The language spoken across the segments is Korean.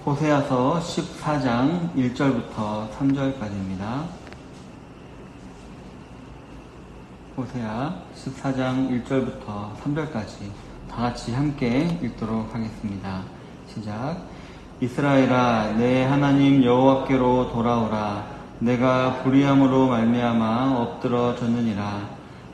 호세아서 14장 1절부터 3절까지입니다. 호세아 14장 1절부터 3절까지 다 같이 함께 읽도록 하겠습니다. 시작. 이스라엘아, 내 하나님 여호와께로 돌아오라. 내가 불의함으로 말미암아 엎드러졌느니라.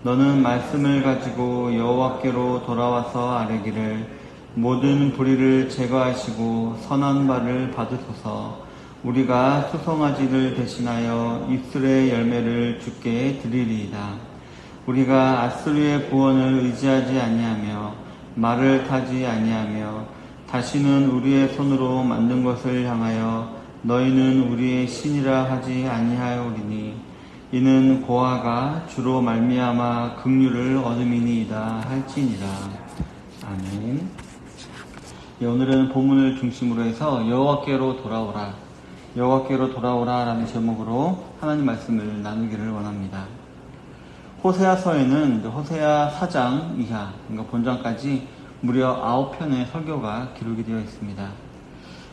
너는 말씀을 가지고 여호와께로 돌아와서 아뢰기를 모든 불의를 제거하시고 선한 바를 받으소서. 우리가 수송아지를 대신하여 입술의 열매를 주께 드리리이다. 우리가 아수르의 구원을 의지하지 아니하며 말을 타지 아니하며 다시는 우리의 손으로 만든 것을 향하여 너희는 우리의 신이라 하지 아니하오리니 이는 고아가 주로 말미암아 긍휼을 얻음이니이다 할지니라. 아멘. 오늘은 본문을 중심으로 해서 여호와께로 돌아오라, 여호와께로 돌아오라 라는 제목으로 하나님 말씀을 나누기를 원합니다. 호세아서에는 호세아 4장 이하, 그러니까 본장까지 무려 9편의 설교가 기록이 되어 있습니다.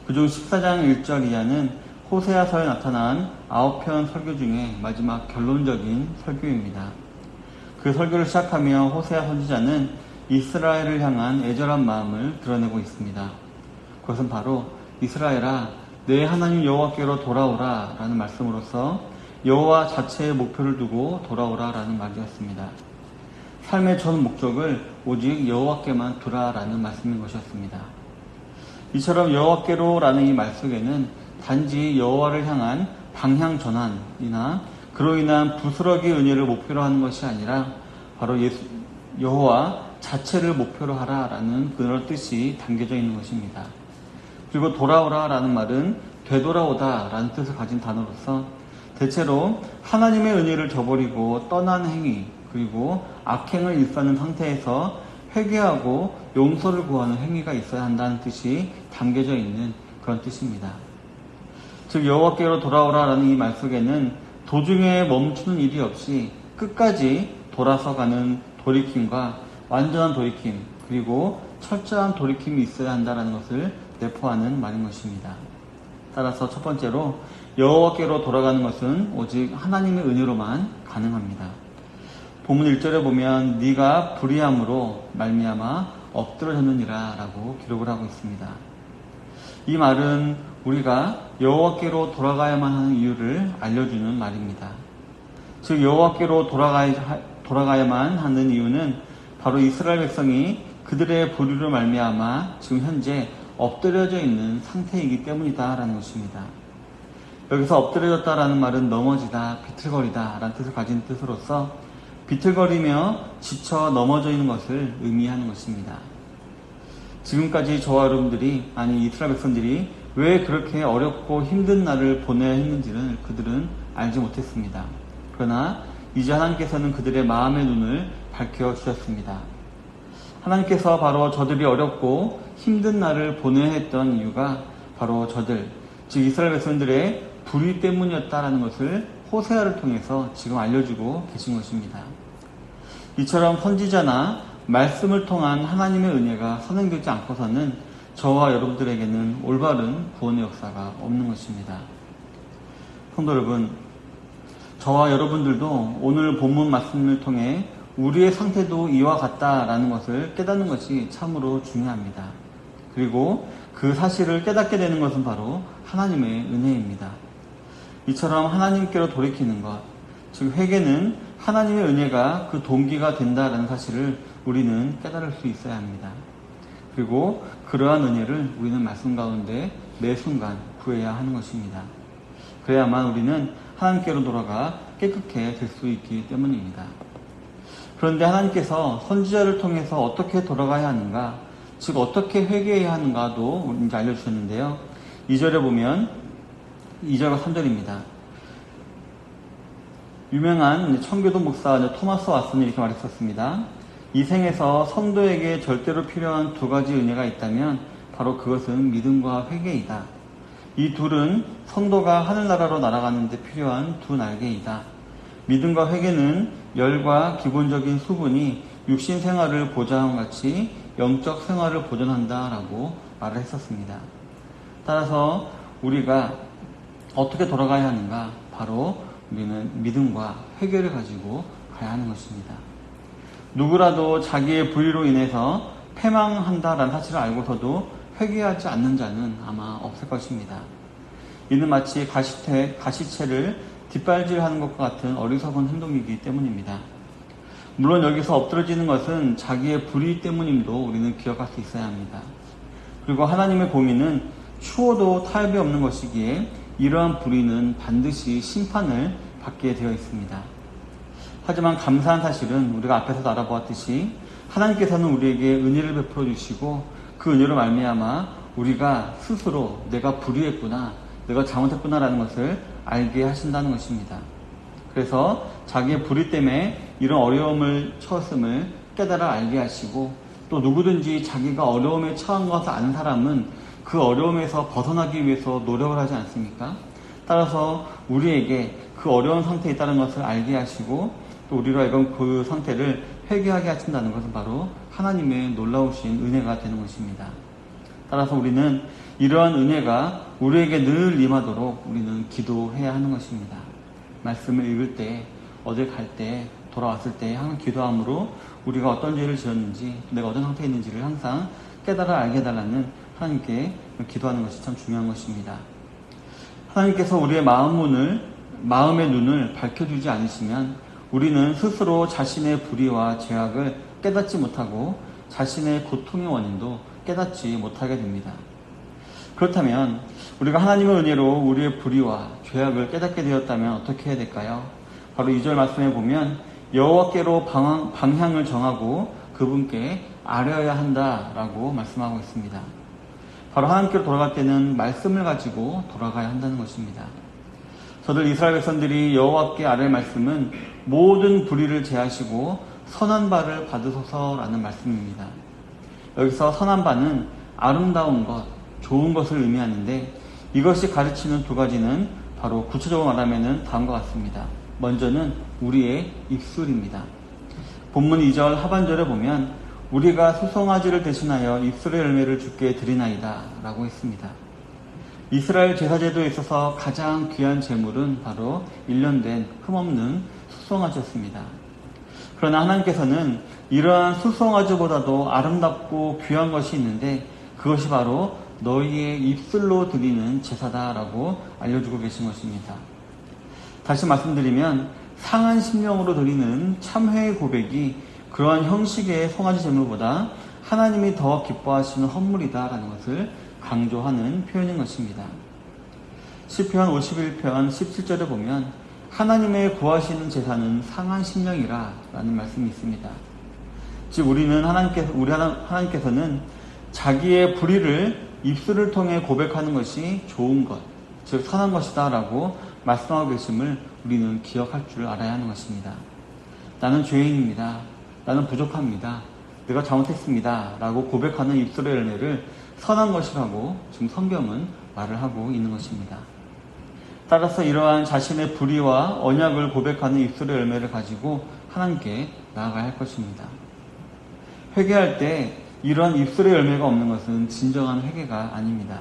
그중 14장 1절 이하는 호세아서에 나타난 9편 설교 중에 마지막 결론적인 설교입니다. 그 설교를 시작하며 호세아 선지자는 이스라엘을 향한 애절한 마음을 드러내고 있습니다. 그것은 바로 이스라엘아, 내 하나님 여호와께로 돌아오라 라는 말씀으로서 여호와 자체의 목표를 두고 돌아오라 라는 말이었습니다. 삶의 전 목적을 오직 여호와께만 두라 라는 말씀인 것이었습니다. 이처럼 여호와께로 라는 이 말 속에는 단지 여호와를 향한 방향 전환이나 그로 인한 부스러기 은혜를 목표로 하는 것이 아니라 바로 여호와 자체를 목표로 하라라는 그런 뜻이 담겨져 있는 것입니다. 그리고 돌아오라라는 말은 되돌아오다라는 뜻을 가진 단어로서 대체로 하나님의 은혜를 저버리고 떠난 행위, 그리고 악행을 일삼는 상태에서 회개하고 용서를 구하는 행위가 있어야 한다는 뜻이 담겨져 있는 그런 뜻입니다. 즉 여호와께로 돌아오라라는 이 말 속에는 도중에 멈추는 일이 없이 끝까지 돌아서가는 돌이킴과 완전한 돌이킴, 그리고 철저한 돌이킴이 있어야 한다는 것을 내포하는 말인 것입니다. 따라서 첫 번째로 여호와께로 돌아가는 것은 오직 하나님의 은혜로만 가능합니다. 본문 1절에 보면 네가 불의함으로 말미암아 엎드러졌느니라 라고 기록을 하고 있습니다. 이 말은 우리가 여호와께로 돌아가야만 하는 이유를 알려주는 말입니다. 즉 여호와께로 돌아가야만 하는 이유는 바로 이스라엘 백성이 그들의 불의로 말미암아 지금 현재 엎드려져 있는 상태이기 때문이다 라는 것입니다. 여기서 엎드려졌다라는 말은 넘어지다, 비틀거리다 라는 뜻을 가진 뜻으로서 비틀거리며 지쳐 넘어져 있는 것을 의미하는 것입니다. 지금까지 저와 여러분들이, 아니 이스라엘 백성들이 왜 그렇게 어렵고 힘든 날을 보내야 했는지는 그들은 알지 못했습니다. 그러나 이제 하나님께서는 그들의 마음의 눈을 밝혀주셨습니다. 하나님께서 바로 저들이 어렵고 힘든 날을 보내야 했던 이유가 바로 저들, 즉 이스라엘 백성들의 불의 때문이었다라는 것을 호세아를 통해서 지금 알려주고 계신 것입니다. 이처럼 선지자나 말씀을 통한 하나님의 은혜가 선행되지 않고서는 저와 여러분들에게는 올바른 구원의 역사가 없는 것입니다. 성도 여러분, 저와 여러분들도 오늘 본문 말씀을 통해 우리의 상태도 이와 같다라는 것을 깨닫는 것이 참으로 중요합니다. 그리고 그 사실을 깨닫게 되는 것은 바로 하나님의 은혜입니다. 이처럼 하나님께로 돌이키는 것, 즉 회개는 하나님의 은혜가 그 동기가 된다라는 사실을 우리는 깨달을 수 있어야 합니다. 그리고 그러한 은혜를 우리는 말씀 가운데 매 순간 구해야 하는 것입니다. 그래야만 우리는 하나님께로 돌아가 깨끗해 될 수 있기 때문입니다. 그런데 하나님께서 선지자를 통해서 어떻게 돌아가야 하는가, 즉 어떻게 회개해야 하는가도 이제 알려주셨는데요. 2절에 보면 2절과 3절입니다. 유명한 청교도 목사 토마스 왓슨이 이렇게 말했었습니다. 이 생에서 성도에게 절대로 필요한 두 가지 은혜가 있다면 바로 그것은 믿음과 회개이다. 이 둘은 성도가 하늘나라로 날아가는 데 필요한 두 날개이다. 믿음과 회개는 열과 기본적인 수분이 육신 생활을 보장함 같이 영적 생활을 보존한다라고 말을 했었습니다. 따라서 우리가 어떻게 돌아가야 하는가? 바로 우리는 믿음과 회개를 가지고 가야 하는 것입니다. 누구라도 자기의 불의로 인해서 패망한다라는 사실을 알고서도 회개하지 않는 자는 아마 없을 것입니다. 이는 마치 가시채를 뒷발질하는 것과 같은 어리석은 행동이기 때문입니다. 물론 여기서 엎드러지는 것은 자기의 불의 때문임도 우리는 기억할 수 있어야 합니다. 그리고 하나님의 공의는 추워도 타협이 없는 것이기에 이러한 불의는 반드시 심판을 받게 되어 있습니다. 하지만 감사한 사실은 우리가 앞에서도 알아보았듯이 하나님께서는 우리에게 은혜를 베풀어 주시고 그 은혜로 말미암아 우리가 스스로 내가 불의했구나, 내가 잘못했구나라는 것을 알게 하신다는 것입니다. 그래서 자기의 불의 때문에 이런 어려움을 처했음을 깨달아 알게 하시고, 또 누구든지 자기가 어려움에 처한 것을 아는 사람은 그 어려움에서 벗어나기 위해서 노력을 하지 않습니까? 따라서 우리에게 그 어려운 상태에 있다는 것을 알게 하시고, 또 우리가 이건 그 상태를 회개하게 하신다는 것은 바로 하나님의 놀라우신 은혜가 되는 것입니다. 따라서 우리는 이러한 은혜가 우리에게 늘 임하도록 우리는 기도해야 하는 것입니다. 말씀을 읽을 때, 어딜 갈 때, 돌아왔을 때 항상 기도함으로 우리가 어떤 죄를 지었는지, 내가 어떤 상태에 있는지를 항상 깨달아 알게 해달라는 하나님께 기도하는 것이 참 중요한 것입니다. 하나님께서 우리의 마음의 눈을 밝혀주지 않으시면 우리는 스스로 자신의 불의와 죄악을 깨닫지 못하고 자신의 고통의 원인도 깨닫지 못하게 됩니다. 그렇다면 우리가 하나님의 은혜로 우리의 불의와 죄악을 깨닫게 되었다면 어떻게 해야 될까요? 바로 2절 말씀에 보면 여호와께로 방향을 정하고 그분께 아뢰어야 한다라고 말씀하고 있습니다. 바로 하나님께로 돌아갈 때는 말씀을 가지고 돌아가야 한다는 것입니다. 저들 이스라엘 백성들이 여호와께 아뢰 말씀은 모든 불의를 제하시고 선한 바를 받으소서라는 말씀입니다. 여기서 선한 바는 아름다운 것, 좋은 것을 의미하는데 이것이 가르치는 두 가지는 바로 구체적으로 말하면 다음과 같습니다. 먼저는 우리의 입술입니다. 본문 2절 하반절에 보면 우리가 수송아지를 대신하여 입술의 열매를 주께 드리나이다 라고 했습니다. 이스라엘 제사제도에 있어서 가장 귀한 제물은 바로 1년 된 흠없는 수송아지였습니다. 그러나 하나님께서는 이러한 수송아지보다도 아름답고 귀한 것이 있는데 그것이 바로 너희의 입술로 드리는 제사다라고 알려주고 계신 것입니다. 다시 말씀드리면 상한 심령으로 드리는 참회의 고백이 그러한 형식의 송아지 제물보다 하나님이 더 기뻐하시는 헌물이다라는 것을 강조하는 표현인 것입니다. 시편 51편 17절에 보면 하나님의 구하시는 제사는 상한 심령이라 라는 말씀이 있습니다. 즉 우리 하나님께서는 자기의 불의를 입술을 통해 고백하는 것이 좋은 것, 즉 선한 것이다 라고 말씀하고 계심을 우리는 기억할 줄 알아야 하는 것입니다. 나는 죄인입니다. 나는 부족합니다. 내가 잘못했습니다. 라고 고백하는 입술의 열매를 선한 것이라고 지금 성경은 말을 하고 있는 것입니다. 따라서 이러한 자신의 불의와 언약을 고백하는 입술의 열매를 가지고 하나님께 나아가야 할 것입니다. 회개할 때 이러한 입술의 열매가 없는 것은 진정한 회개가 아닙니다.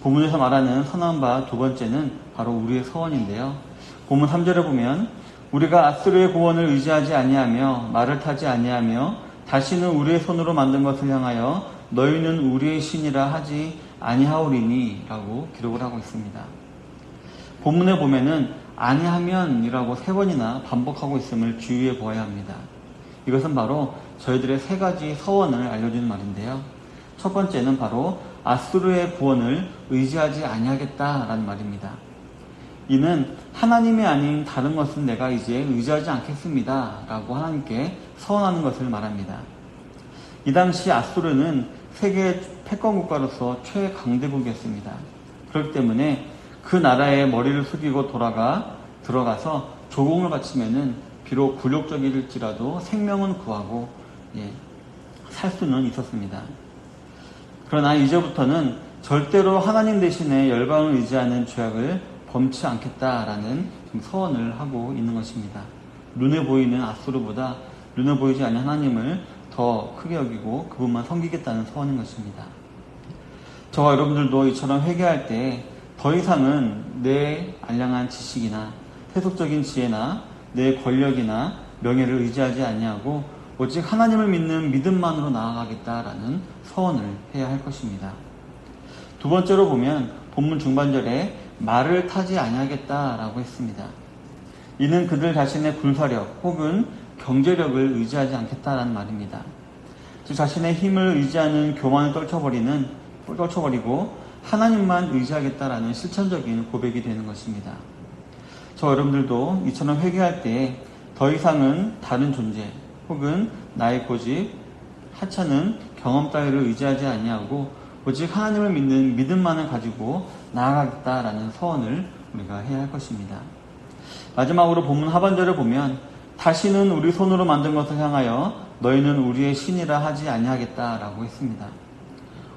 본문에서 말하는 선한 바 두 번째는 바로 우리의 서원인데요. 본문 3절에 보면 우리가 앗수르의 구원을 의지하지 아니하며 말을 타지 아니하며 다시는 우리의 손으로 만든 것을 향하여 너희는 우리의 신이라 하지 아니하오리니 라고 기록을 하고 있습니다. 본문에 보면은 아니하면이라고 3번이나 반복하고 있음을 주의해 보아야 합니다. 이것은 바로 저희들의 3가지 서원을 알려주는 말인데요. 첫 번째는 바로 앗수르의 구원을 의지하지 아니하겠다라는 말입니다. 이는 하나님이 아닌 다른 것은 내가 이제 의지하지 않겠습니다 라고 하나님께 서원하는 것을 말합니다. 이 당시 앗수르는 세계 패권 국가로서 최강대국이었습니다. 그렇기 때문에 그 나라의 머리를 숙이고 들어가서 조공을 바치면은 비록 굴욕적일지라도 생명은 구하고 살 수는 있었습니다. 그러나 이제부터는 절대로 하나님 대신에 열방을 의지하는 죄악을 범치 않겠다라는 서원을 하고 있는 것입니다. 눈에 보이는 앗수르보다 눈에 보이지 않는 하나님을 더 크게 여기고 그분만 섬기겠다는 서원인 것입니다. 저와 여러분들도 이처럼 회개할 때 더 이상은 내 알량한 지식이나 세속적인 지혜나 내 권력이나 명예를 의지하지 아니하고 오직 하나님을 믿는 믿음만으로 나아가겠다라는 서원을 해야 할 것입니다. 두 번째로 보면 본문 중반절에 말을 타지 아니하겠다라고 했습니다. 이는 그들 자신의 군사력 혹은 경제력을 의지하지 않겠다라는 말입니다. 즉 자신의 힘을 의지하는 교만을 떨쳐버리고 하나님만 의지하겠다라는 실천적인 고백이 되는 것입니다. 저 여러분들도 이처럼 회개할 때 더 이상은 다른 존재 혹은 나의 고집, 하찮은 경험 따위를 의지하지 아니하고 오직 하나님을 믿는 믿음만을 가지고 나아가겠다라는 서원을 우리가 해야 할 것입니다. 마지막으로 본문 하반절을 보면 다시는 우리 손으로 만든 것을 향하여 너희는 우리의 신이라 하지 아니하겠다라고 했습니다.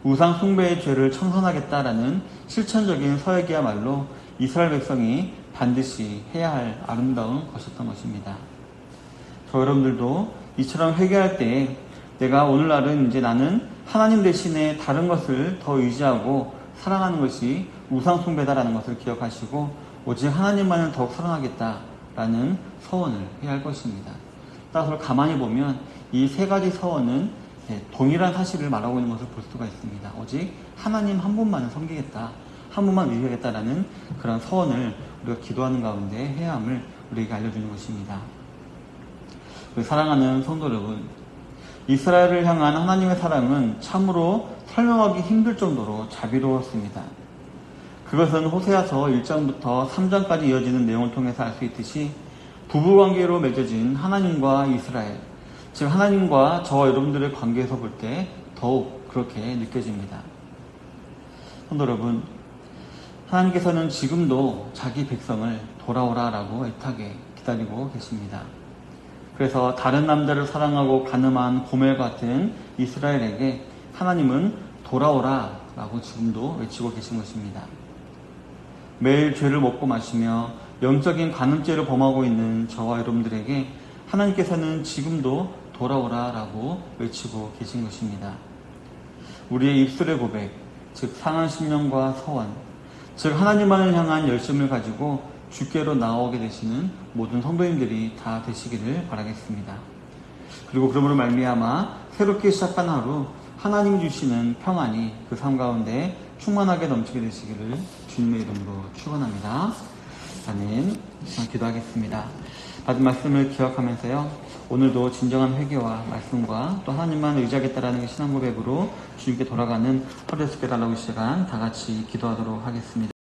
우상 숭배의 죄를 청산하겠다라는 실천적인 서약이야말로 이스라엘 백성이 반드시 해야 할 아름다운 것이었던 것입니다. 저 여러분들도 이처럼 회개할 때 내가 오늘날은 이제 나는 하나님 대신에 다른 것을 더 의지하고 사랑하는 것이 우상 숭배다라는 것을 기억하시고 오직 하나님만을 더욱 사랑하겠다라는 서원을 해야 할 것입니다. 따라서 가만히 보면 이 세 가지 서원은 동일한 사실을 말하고 있는 것을 볼 수가 있습니다. 오직 하나님 한 분만을 섬기겠다, 한 분만 의지하겠다라는 그런 서원을 우리가 기도하는 가운데 해야 함을 우리에게 알려주는 것입니다. 우리 사랑하는 성도 여러분, 이스라엘을 향한 하나님의 사랑은 참으로 설명하기 힘들 정도로 자비로웠습니다. 그것은 호세아서 1장부터 3장까지 이어지는 내용을 통해서 알 수 있듯이 부부관계로 맺어진 하나님과 이스라엘, 즉 하나님과 저와 여러분들의 관계에서 볼 때 더욱 그렇게 느껴집니다. 성도 여러분, 하나님께서는 지금도 자기 백성을 돌아오라라고 애타게 기다리고 계십니다. 그래서 다른 남자를 사랑하고 간음한 고멜 같은 이스라엘에게 하나님은 돌아오라라고 지금도 외치고 계신 것입니다. 매일 죄를 먹고 마시며 영적인 간음죄를 범하고 있는 저와 여러분들에게 하나님께서는 지금도 돌아오라라고 외치고 계신 것입니다. 우리의 입술의 고백, 즉 상한 심령과 서원, 즉 하나님만을 향한 열심을 가지고 주께로 나오게 되시는 모든 성도님들이 다 되시기를 바라겠습니다. 그리고 그러므로 말미암아 새롭게 시작한 하루 하나님 주시는 평안이 그 삶 가운데 충만하게 넘치게 되시기를 주님의 이름으로 축원합니다. 아멘. 기도하겠습니다. 받은 말씀을 기억하면서요, 오늘도 진정한 회개와 말씀과 또 하나님만 의지하겠다라는 신앙 고백으로 주님께 돌아가는 하루 되게 달라고 시간 다 같이 기도하도록 하겠습니다.